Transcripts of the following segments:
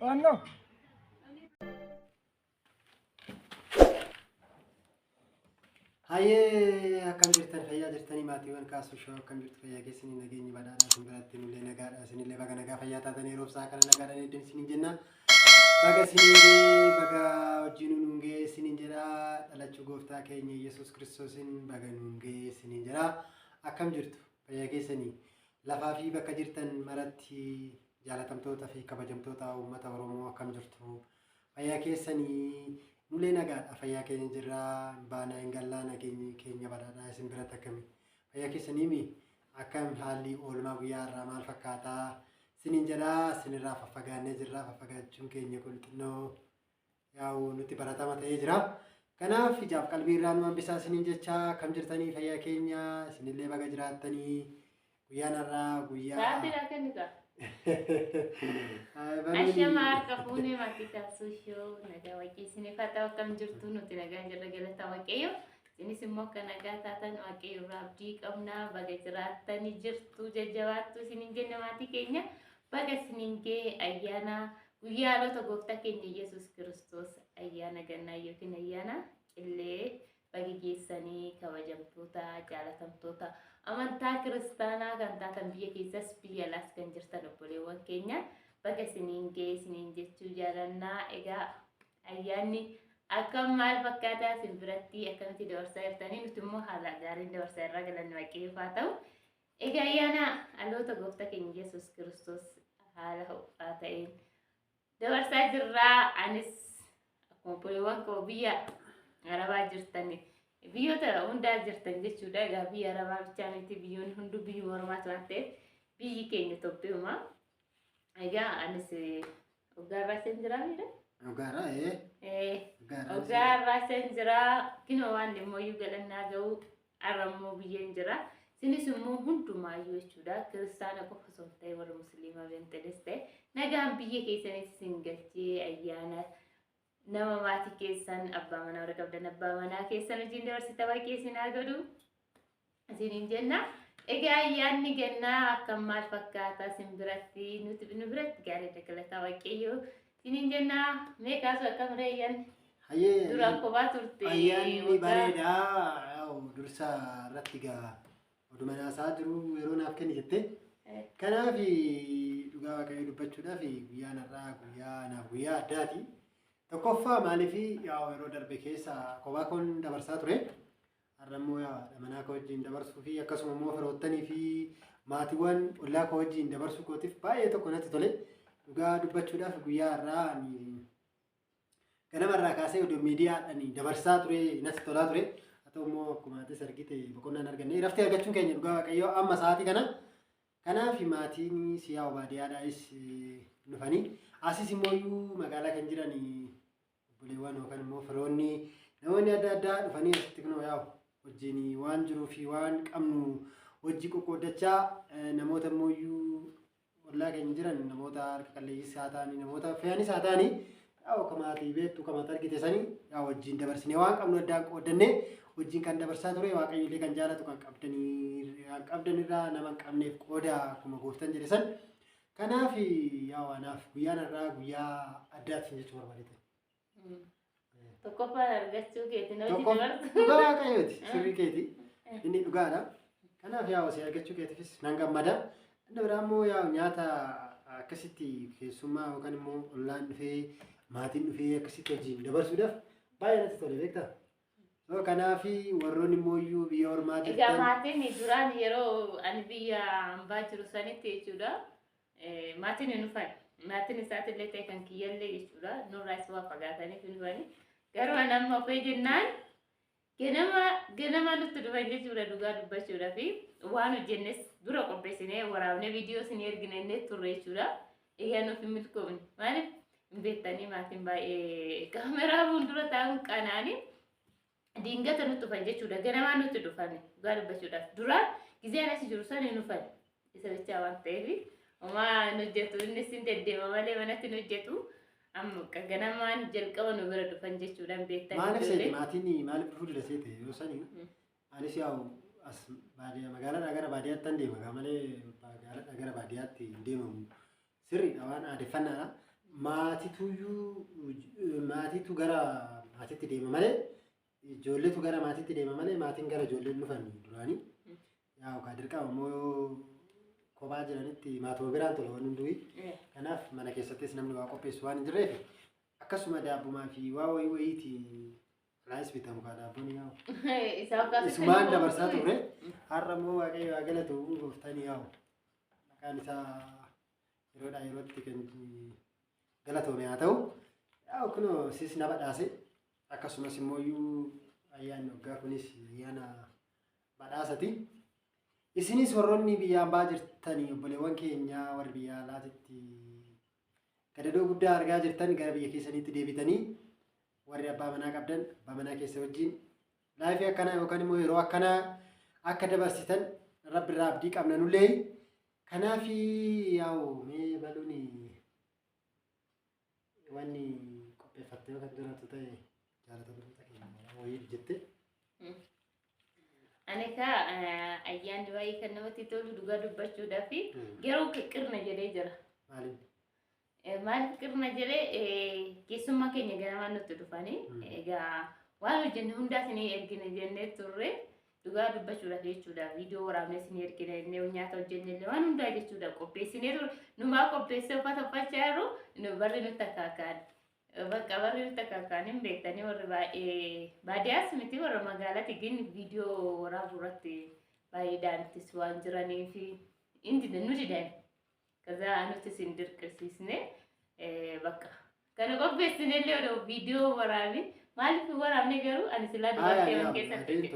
Oh no. Hayyee akkam jirtan fayyaa jirtanii maatiiwwan kaasuu shoo akkam jirtu fayyaa keessanii nageenyi badhaadhaa isin biratti nullee nagaadhaa isinillee baga nagaa fayyaa taatanii yeroo isaa kana nagaadhaan hedduun isiniin jenna baga isiniin baga wajjin nuungee isiniin jedha dhalachuu gooftaa keenya Yesuus Kiristoosiin baga nuungee isiniin jedha akkam jirtu fayyaa keessanii lafaa fi bakka jirtan maratti jaalatamtoota fi kabajamtoota uummata Oromoo akkam jirtu fayyaa keessanii nulee nagaadha fayyaa keenya jirra baana ingallaa nageenyi keenya badhaadhaa isin biratti akkami fayyaa keessanii akkam haalli oolmaa guyyaa irraa maal fakkaataa isiniin jedha isinirraa faffagaannee jirra faffagaachuun keenya kun xinnoo yaa'u nutti baratama ta'ee jira kanaaf ijaaf qalbii irraa nu hambisaa isiniin jecha akkam jirtanii fayyaa keenya isinillee baga jiraattanii guyyaan irraa guyyaa Ashama kapune makita susho naga waki sini fata wakam jirtu nuti naga jirra galata wakeyo sini semua kanaga tatan wakeyo rabdi kamna baga jiratani jirtu jajawatu sini jenna mati kenya baga sininge ayana guyalo to gofta kenya Yesus Kristus ayana ganna yokin ayana ille bagi geessani kabajamtoota jaalatamtoota amantaa kiristaanaa kan taatan biyya keessas biyya alaas kan jirtan obboleewwan keenya baga isiniin ga'e isiniin jechuu jaalannaa egaa ayyaanni akkam maal fakkaataa isin biratti akkamitti dabarsaa jirtanii nuti immoo haala gaariin dabarsaa irraa galanni waaqayyoof haa ta'u egaa ayyaana dhaloota gooftaa keenya Yesuus Kiristoos haala ho'aa ta'een dabarsaa jirraa anis akkuma obboleewwan koo biyya Arabaa jirtanii biyyoota hundaa jirtan jechuudha egaa biyya Arabaa bichaa miti biyyoonni hunduu biyyuma Oromaas waan ta'eef biyyi keenya Itoophiyauma egaa anis ogaarraa sen jira miidha ogaarraa sen jira kinoo waan dhimmoyyuu galannaa ga'u arrammoo biyyeen jira sinis immoo hundumaayyuu jechuudha kiristaana qofa osoo hin ta'e warra musliimaa beenteles ta'e nagaan biyya keessanis isin galchee ayyaana nama maatii keessan abbaa manaa warra qabdan abbaa manaa keessan wajjin dabarsita baay'ee isin haa godhu isiniin jenna egaa ayyaanni gannaa akkam maal fakkaataa isin biratti nuti nu biratti gaarii galataa waaqayyoo isiniin jenna meeqaasu akkam ayyaanni duraan kophaa turte ayyaanni bareedaa dursa irratti gaa oduma naasaa jiru yeroo naaf kenni jette kanaaf dhugaa waaqayyoo dubbachuudhaaf guyyaan irraa guyyaa naaf guyyaa addaati tokkoffaa maaliifi yeroo darbe keessa kophaa koon dabarsaa ture har'ammoo manaa koo wajjin dabarsuu fi akkasuma immoo firoottanii fi maatiiwwan ollaa koo wajjin dabarsuu kootiif baay'ee tokko natti tole dhugaa dubbachuudhaaf guyyaa irraa ganamarraa kaasee oduu miidiyaadhaan dabarsaa ture natti tolaa ture haa ta'u immoo akkuma atis argite boqonnaan arganne raftee argachuun keenya dhugaa waaqayyoo amma sa'aatii kana kanaaf maatiin siyaa baadiyyaadhaas dhufanii asis immoo magaalaa kan jiran obboleewwan yookaan immoo firoonni namoonni adda addaa dhufanii asitti kunoo yaa'u wajjin waan jiruu fi waan qabnu hojii qoqqoodachaa namoota immoo ollaa keenya jiran namoota harka qalleeyyiis haa ta'anii namoota fe'anis haa ta'anii yaa'u kamaatii beektu kamaata argite sanii yaa'u wajjin dabarsinee waan qabnu addaan qoodannee wajjin kan dabarsaa ture waaqayyoollee kan jaalatu kan qabdanirraa nama hin qabneef qooda akkuma gooftaan jedhe san kanaaf yaa'u anaaf guyyaan irraa guyyaa addaatti jechuu barbaadete. Tokkoffaan argachuu keetiin hojii dabarsu. Dhugaa waaqayyooti sirrii keeti inni dhugaadha kanaaf yaa'u si argachuu keetiifis nan gammada inni biraa immoo yaa'u nyaata akkasitti keessummaa yookaan immoo ollaan dhufee maatiin dhufee akkasitti hojiin dabarsuudhaaf baay'ee natti tole beektaa. Kanaaf warroonni immoo biyya ormaa jirtan. Egaa maatiin duraan yeroo ani biyya hambaa jiru sanitti jechuudha maatiin hin dhufan maatiin isaatiillee ta'e kan kiyyallee jechuudha nurraas waa fagaatanii hin dhufani garuu nama ofii jennaan ganama nutti dhufan jechuudha dhugaa dubbachuudha fi waan hojjennes dura qopheessinee waraabnee viidiyoo isin erginee turre jechuudha egaa nuuf hin milkoofne maaliif hin beektanii maatiin baay'ee kaameraa fuuldura taa'uun qanaanii Dingata nuti dhufan jechuudha ganamaa nuti dhufan dhugaa dubbachuudhaaf duraan gizeen asi jiru san hin dhufan isa bichaa waan ta'eef homaa hojjetu innis hin deddeema malee manatti hin hojjetu amma ganamaan jalqaba nu bira dhufan jechuudhaan beektan maaliif seeti maatiin maaliif dhufuu dida seete yoo sanii anis yaa'u as baadiyyaa magaalaa gara baadiyyaatti hin deema malee magaalaa gara baadiyyaatti hin deemamu sirriidha waan aadeffannaadha maatiitu gara maatiitti deema malee ijoolleetu gara maatiitti deema malee maatiin gara ijoolleen dhufan duraanii yaa okaa dirqama immoo kophaa jiranitti maatuma biraan tola waan hunduuyi kanaaf mana keessattis namni waa qopheessu waan hin jirreef akkasuma daabbumaa fi waa wayiiti raayis bitamu kaa daabboon yaa'u isumaan dabarsaa turre har'a immoo waaqayyo haa galatu gooftaan yaa'u maqaan isaa yeroodhaa yerootti kan galatoome haa ta'u yaa'u kunoo siis na badhaase akkasumas immoo ayyaanni waggaa kunis ayyaana badhaasati isinis warroonni biyyaan baa jirtanii obboleewwan keenya warri biyya alaatitti gadadoo guddaa argaa jirtan gara biyya keessaniitti deebitanii warri abbaa manaa qabdan abbaa manaa keessa wajjin laayifii akkanaa yookaan immoo yeroo akkanaa akka dabarsitan rabbi irraa abdii qabna nullee kanaaf yaa'u mee baluuni wanni qopheeffattee kan jiraatu ta'e jaalatamtoota keenya wayii jette. Ani kaa ayyaanni baay'ee kan namatti tolu dhugaa dubbachuudhaaf garuu qirna jedhee jira. Maaliif? Maaliif qirna jedhee keessummaa keenya ganamaan nutti dhufanii egaa waan hojjenne hundaa isinii ergine jennee turre dhugaa dubbachuudhaaf jechuudha. Viidiyoo waraabnee isinii ergine jennee nyaata hojjenne waan hundaa jechuudha qopheessinee turre numaa qopheessee uffata uffachaa jiru barri nutti akkaakaan. Bakka warri nuti akkaakaan beektanii warri baadiyyaas miti warra magaalaatti gin viidiyoo waraabuu irratti baay'ee daanittis waan jiraniif nuti daa'im kazaa nuti isin dirqisiisne bakka kana qopheessine illee viidiyoo waraabi maaliif waraabne garuu ani silaa dubarteewwan keessatti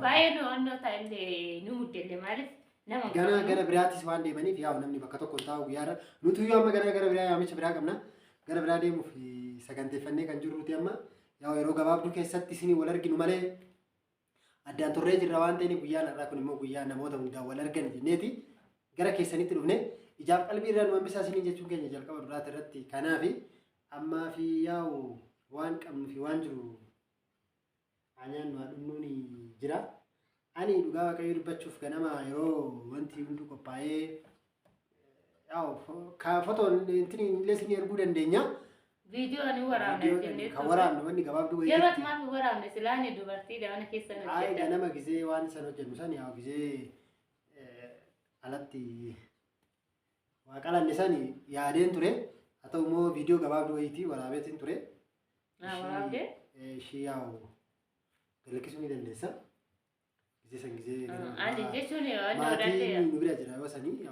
baay'ee nuwannoo ta'ellee nu muddellee maaliif nama gara biraattis waan deemaniif yaa'u namni bakka tokko taa'u guyyaadha nuti yoo amma gara biraa yaamicha biraa qabna gara biraa deemuuf saganteeffannee kan jirruuti amma yaa yeroo gabaabduu keessatti isinii wal arginu malee addaan turree jirra waan ta'eef guyyaan har'aa kun immoo guyyaa namoota hundaan wal argan jenneeti gara keessanitti dhufne ijaaf qalbii irraa nu hambisaa isinii jechuun keenya jalqaba duraati irratti kanaaf ammaa fi yaa'u waan qabnu fi waan jiru anyaan nu dhumnuun jira ani dhugaa waaqayyoo dubbachuuf ganama yeroo wanti hundi qophaa'ee yaa'u ka fotoon illee isinii erguu dandeenya. Video ani waraabne jennee kan waraabne wanni gabaabduu wayii yeroo maaf waraabne silaani dubartii daana keessa nu ay ganama gizee waan san hojjennu san yaa gizee alatti waa qalanne san yaadeen ture haa ta'u immoo viidiyoo gabaabduu wayiitii waraabeetiin ture waraabde ishii yaa'u galakkisuu ni dandeessa gizee san gizee ani jechuun maatii nu bira jira yoo sanii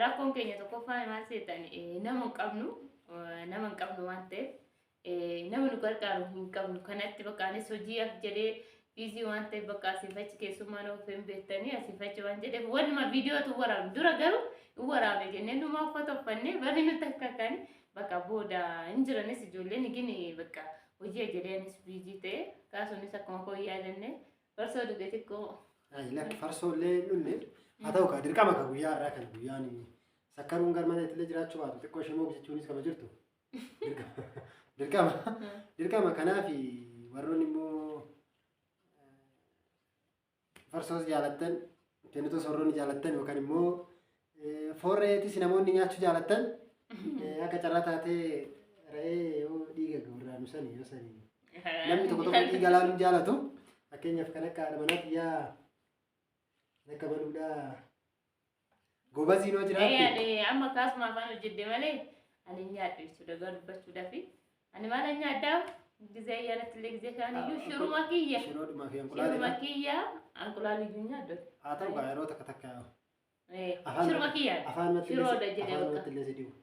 rakkoon keenya tokkoffaa maal seetan nama hin qabnu waan ta'eef nama nu gargaaru hin qabnu kanatti bakka anis hojii af jedhee biizii waan ta'eef bakka asiifachi keessummaan of hin beektanii asiifachi waan jedheef wanuma viidiyootu waraabne dura garuu hin waraabne jennee numaa uffata uffannee barri nutti akkaakaan bakka booda hin jiranis ijoolleen gini bakka hojii jedheenis biizii ta'e kaasuunis akkuma koo yaadannee farsoo dhuge xiqqoo. Lakki farsoo illee dhunne haa ta'u kaa dirqama ka guyyaa irraa kan guyyaan sakkaruun garmana illee jiraachuu baatu xiqqoo ishee moo jechuunis kama jirtu dirqama kanaaf warroonni immoo farsoos jaalattan kennitus warroonni jaalattan yookaan immoo foorreetis namoonni nyaachuu jaalattan akka carraa taatee re'ee yoo dhiiga gurraanu sanii yoo sanii namni tokko dhiiga laaluun jaalatu fakkeenyaaf kan akka haadha manaatti yaa akka baluudhaa gobaziinoo jiraatti. Amma kaasuma afaan hojjedde malee ani nyaadhu jechuudha gara dubbachuudhaaf ani maal nyaaddaa gizee ayyaanatti illee gizee kaan iyyuu shiruma kiyya shiroodhumaa fi anqulaaliidha shiruma kiyya anqulaaliyyuu nyaaddu haa ta'u gaa yeroo takka takka shiruma kiyya afaan matti shiroodha jedhee bakka illee si dhibu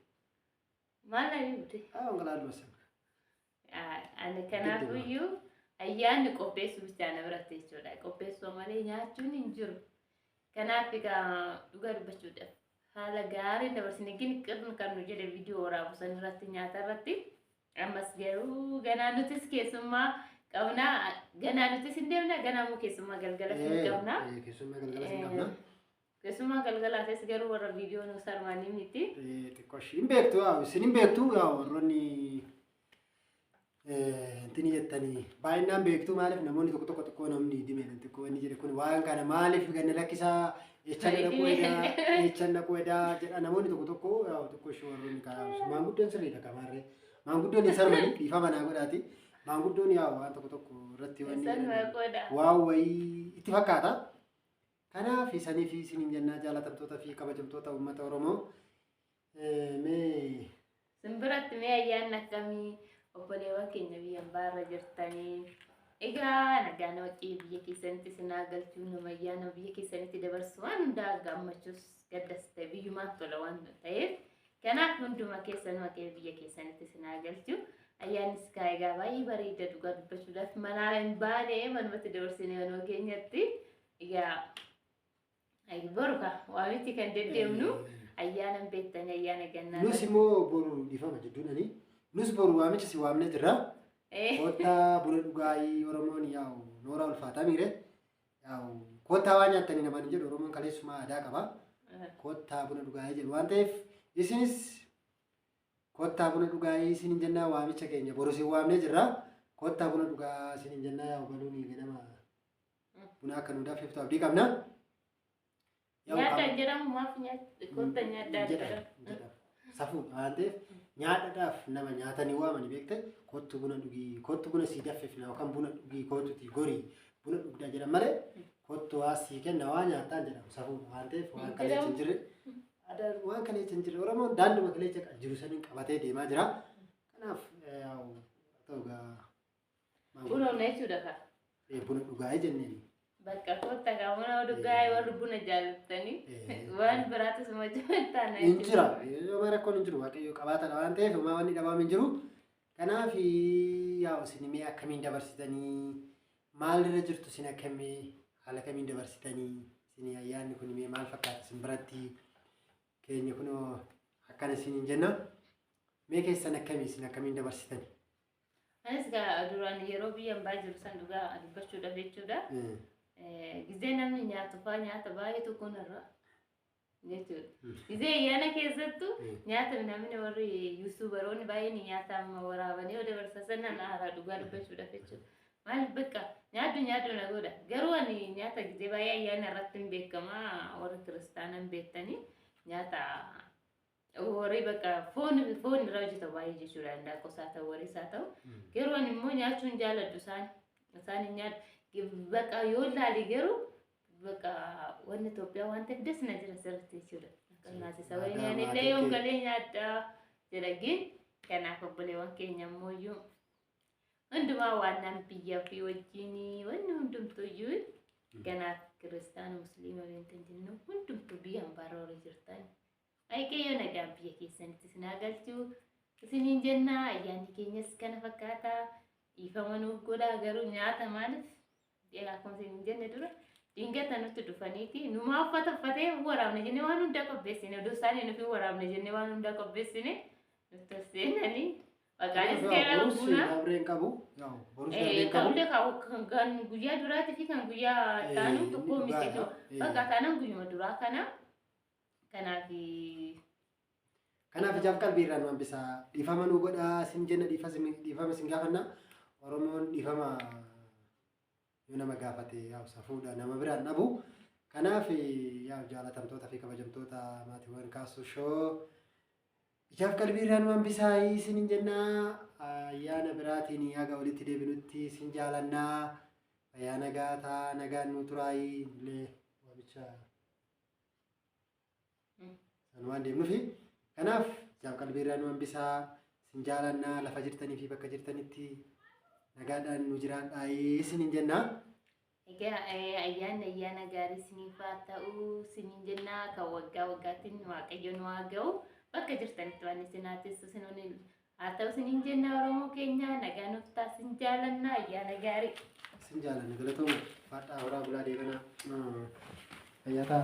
maal na himte anqulaaluma sana ani kanaafiyyuu ayyaanni qopheessuu bichaa na biratti jechuudha qopheessuu malee nyaachuun hin jiru. Kanaaf egaa dhugaa dubbachuudhaaf haala gaariin dabarsine gin qirni kan nu jedhe viidiyoo waraabu san irratti nyaata irratti ammas garuu ganaa nutis keessummaa qabnaa ganaa nutis hin deemna ganaa immoo keessummaa galgala hin qabna keessummaa galgalaatis garuu warra viidiyoo nu sarmanii miti xiqqoo hin beektu isin hin beektu warroonni intini jettanii baay'inaan beektu maaliif namoonni tokko tokko xiqqoo namni dhimeen xiqqoo inni jedhe kun waan kana maaliif ganna lakkisaa echan dhaquu edaa jedha namoonni tokko tokko xiqqoo ishee warroonni karaa maanguddeen sirriidha kamaarree Maanguddoon hin sarmanii dhiifama naa godhaati. Maanguddoon yaa waan tokko irratti waan wayii itti fakkaata. Kanaaf isanii fi isiniin jennaa jaalatamtoota fi kabajamtoota uummata Oromoo. Simbiratti mee ayyaanni akkamii obboleewwan keenya biyya baarra jirtanii? Egaa nagaan waqtii biyya keessanitti sinaa galchuu nama ayyaana biyya keessanitti dabarsu waan hundaa gammachuus gaddas ta'e biyyumaaf tola waan ta'eef kanaaf hunduma keessan waqtii biyya keessanitti sinaa galchuu ayyaannis egaa baay'ee bareeda dhugaa dubbachuudhaaf manaa hin baane manumatti dabarsine wanoo keenyatti egaa boruka waamichi kan deddeemnu ayyaana beektanii ayyaana gannaa. Nus immoo boru dhiifama jedhuudhani nus boru waamicha si waamne jirra. Kota buna dhugaayii Oromoon yaa'u noora ulfaataa miire yaa'u kota waan nyaatanii namaan jedhu Oromoon kaleessuma aadaa qaba. Kota buna dhugaayii jedhu waan ta'eef isinis kota buna dhugaayii isiniin jennaa waamicha keenya boru si waamne jirra. Kota buna dhugaa isiniin jennaa yaa'u baluuni ganama buna akka nu daafiftu abdii qabna. Nyaata jedhamu maaf kota nyaaddaa safuu waan ta'eef nyaadhaadhaaf nama nyaatanii waamanii beekte kottu buna dhugii kottu buna sii daffifna yookaan buna dhugii kottuti gorii buna dhugdaa jedhan malee kottu waa sii kenna waa nyaataan jedhamu safuu waan ta'eef waan kaleessa hin jirre waan kaleessa hin jirre Oromoon daanduma kaleessa jiru saniin qabatee deemaa jira. Kanaaf buna jechuudha ka. Buna dhugaa'ee jenneen. Bakka kota kamu dhugaa'ee warri buna jaalatanii waan biraatis majaataan injira yoo rakkoon hin jiru waaqayyo qabaatadha waan ta'eef homaa wanni dhabaam hin jiru. Kanaaf yaa isinimee akkamiin dabarsitanii maalirra jirtu isin akkamii haala kamiin dabarsitanii isin ayyaanni kun mee maal fakkaata isin biratti keenya kunoo akkana isiniin jenna mee keessan akkamii isin akkamiin dabarsitanii? Anis duraan yeroo biyyaan baay'ee jiru san dhugaa dubbachuudhaaf jechuudha. Gizee namni nyaatu fa'aa nyaata baay'eetu kunirra jechuudha. Gizee ayyaana keessattuu nyaata namni warri yuutuubaroonni baay'een nyaata amma waraabanii yoo dabarsa sana naaraa dhugaa dubbachuudhaaf jechuudha. Maaliif bakka nyaaddu na godha. Garuu ani nyaata gizee baay'ee ayyaana irratti hin beekamaa warri kiristaanaa hin beektanii nyaata warri bakka foon irraa hojjeta baay'ee jechuudha. Handaaqqosaa ta'u wariisaa ta'u. Garuu ani immoo nyaachuun jaaladhu isaan nyaadhu. Bakka yoo ilaali garuu bakka wanni Itoophiyaa waan ta'eef des na jira sirriitti jechuudha. Akkasumas sabni ani illee yoon galee nyaadhaa jedhagin kanaaf obboleewwan keenya immoo iyyuu hundumaa waan nam biyyaa fi wajjin wanni hundumtuu iyyuu kanaaf kiristaana musliima waliin jennu hundumtuu biyya hambaarra warra jirtan. Waaqayyo nagaan biyya keessanitti sinaa galchuu isiniin jennaa ayyaanni keenyas kana fakkaata dhiifama nuuf godhaa garuu nyaata maaliif akkuma isin jenne dura dingata nutti dhufaniiti numaa uffatee waraabne jennee waan hunda qopheessine oduu isaanii nufi waraabne jennee waan hunda qopheessine nutti seenanii maqaanis keera buna kan guyyaa duraatii fi kan guyyaa taanu tokko miti bakka taanan guyyuma duraa kana kanaaf ijaaf qalbiirraan waan bisaa dhiifama nu godhaa isin jenna dhiifama isin gaafanna Oromoon dhiifama yoo nama gaafate yaa safuudha nama biraan dhabu. Kanaaf yaa jaalatamtoota fi kabajamtoota maatiiwwan Kaasuu Shoo ijaaf qalbiirraan waan bisaa isin jenna ayyaana biraatiin haga walitti deebinutti isin jaalannaa ayyaana gaataa nagaan nu turaayii illee waamicha san waan deemnuufi kanaaf ijaaf qalbiirraan waan bisaa isin jaalannaa lafa jirtanii fi bakka jirtanitti nagaadhaan nu jiraadhaa isiniin jenna. Egaa ayyaana gaarii isiniif haa ta'u isiniin jenna kan waggaa waggaattiin waaqayyo nu haa ga'u bakka jirtanitti waan isin haa teessu isiniin haa ta'u isiniin jenna Oromoo keenya nagaa nuuf taasisin jaalanna ayyaana gaarii. Isin jaalanna galatooma faadhaa horaa bulaa deebanaa fayyataa.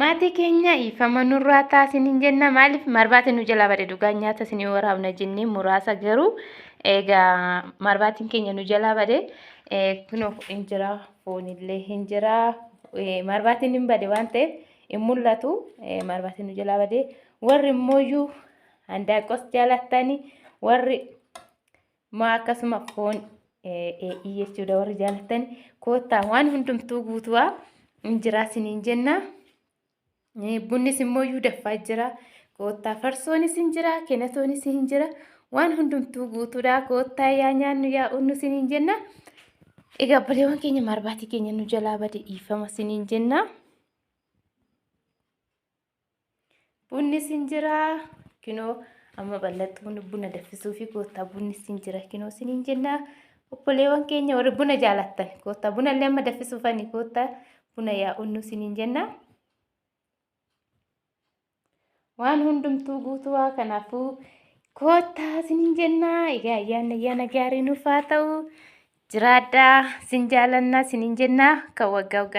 Maatii keenya ifama nurraa taasiniin jenna maaliif marbaati nu jala bade dhugaa nyaata isinii waraabna jennee muraasa garuu egaa marbaatiin keenya nu jala bade kunoo hin jira foonillee hin jira marbaatiin hin bade waan ta'eef hin mul'atu marbaatiin nu jala bade warri immoo handaaqqos jaalattanii warri maa akkasuma foon jechuudha warri jaalattanii koottaa waan hundumtuu guutuwaa hin jira isiniin jenna. Bunnis immoo daffaa jira Koottaa farsoonis hin jira, kenatoonis hin jira. Waan hundumtuu guutuudha. Koottaa yaa nyaannu yaa unnu siniin jenna. Egaa obboleewwan keenya marbaatii keenya nu jalaa bade dhiifama siniin jenna. Bunni sin jira. Kinoo amma bal'attuun buna daffisuu fi koottaa bunni sin jira. Kinoo siniin jenna. Obboleewwan keenya warri buna jaalattan koottaa buna illee amma daffisuufani koottaa buna yaa unnu siniin jenna. Waan hundumtuu guutuwaa kanaafuu koottaa siniin jenna. Egaa ayyaana gaarii nuuf haa ta'u. Jiraadhaa sin jaalannaa siniin jenna. Kan waggaa waggaa